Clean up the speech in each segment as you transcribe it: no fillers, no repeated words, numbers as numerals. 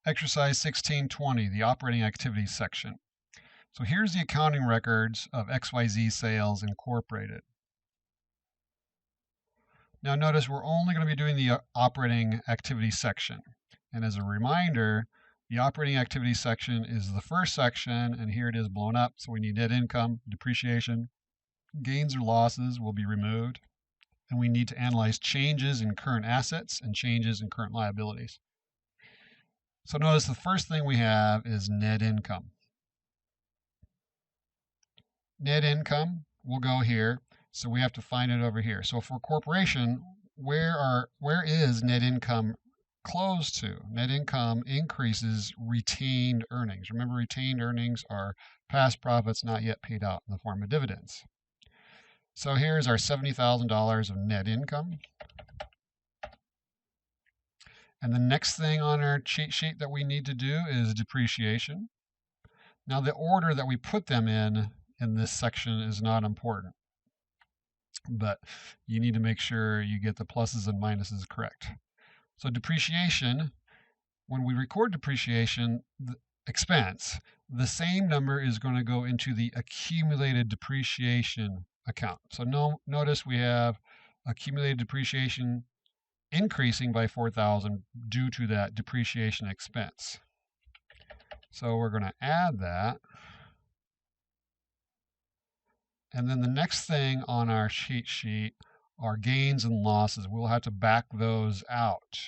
Exercise 1620, the operating activities section. So here's the accounting records of XYZ Sales Incorporated. Now notice we're only going to be doing the operating activity section. And as a reminder, the operating activity section is the first section, and here it is blown up. So we need net income, depreciation, gains or losses will be removed, and we need to analyze changes in current assets and changes in current liabilities. So notice the first thing we have is net income. Net income will go here, so we have to find it over here. So for corporation, where is net income close to? Net income increases retained earnings. Remember, retained earnings are past profits not yet paid out in the form of dividends. So here's our $70,000 of net income. And the next thing on our cheat sheet that we need to do is depreciation. Now the order that we put them in this section is not important, but you need to make sure you get the pluses and minuses correct. So depreciation, when we record depreciation expense, the same number is going to go into the accumulated depreciation account. So notice we have accumulated depreciation increasing by $4,000 due to that depreciation expense. So we're going to add that. And then the next thing on our cheat sheet are gains and losses. We'll have to back those out.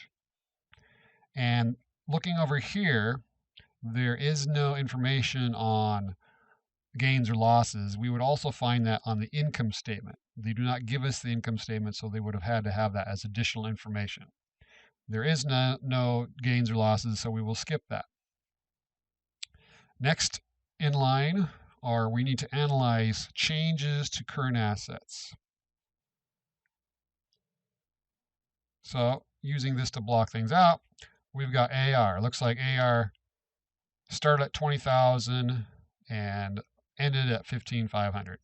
And looking over here, there is no information on gains or losses. We would also find that on the income statement. They do not give us the income statement, so they would have had to have that as additional information. There is no gains or losses, so we will skip that. Next in line are we need to analyze changes to current assets. So using this to block things out, we've got AR. Looks like AR started at $20,000 and ended at $15,500.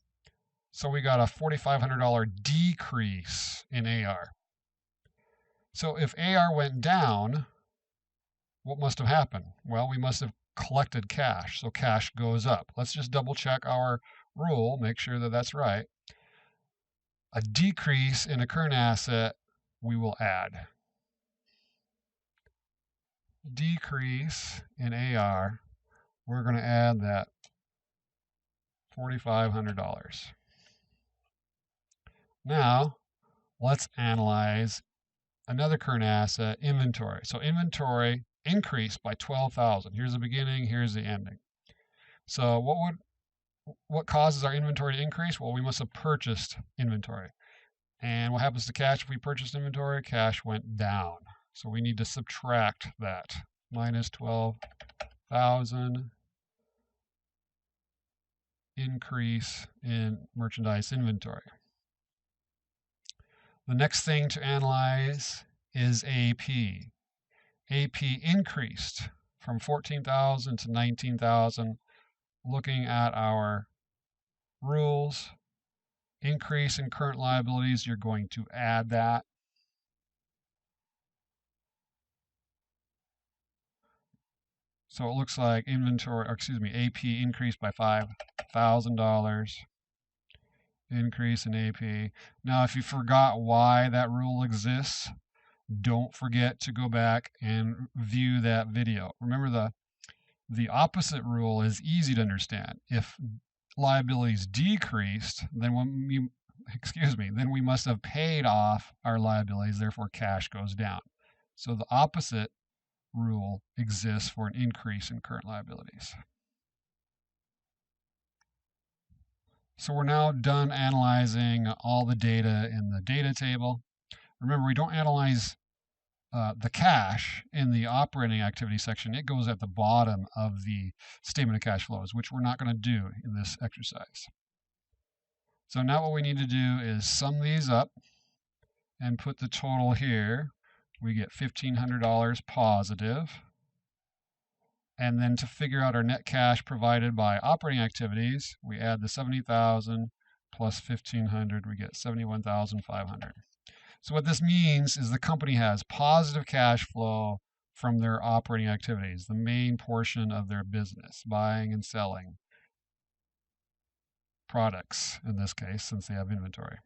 So we got a $4,500 decrease in AR. So if AR went down, what must have happened? Well, we must have collected cash, so cash goes up. Let's just double check our rule, make sure that that's right. A decrease in a current asset, we will add. Decrease in AR, we're going to add that $4,500. Now, let's analyze another current asset, inventory. So inventory increased by $12,000. Here's the beginning, here's the ending. So what causes our inventory to increase? Well, we must have purchased inventory. And what happens to cash if we purchased inventory? Cash went down. So we need to subtract that. Minus $12,000 increase in merchandise inventory. The next thing to analyze is AP. AP increased from $14,000 to $19,000. Looking at our rules, increase in current liabilities, you're going to add that. So it looks like AP increased by $5,000. Increase in AP. Now, if you forgot why that rule exists, don't forget to go back and view that video. Remember, the opposite rule is easy to understand. If liabilities decreased, then then we must have paid off our liabilities, therefore cash goes down. So the opposite rule exists for an increase in current liabilities. So we're now done analyzing all the data in the data table. Remember, we don't analyze the cash in the operating activity section. It goes at the bottom of the statement of cash flows, which we're not going to do in this exercise. So now what we need to do is sum these up and put the total here. We get $1,500 positive. And then to figure out our net cash provided by operating activities, we add the $70,000 plus $1,500, we get $71,500. So what this means is the company has positive cash flow from their operating activities, the main portion of their business, buying and selling products in this case, since they have inventory.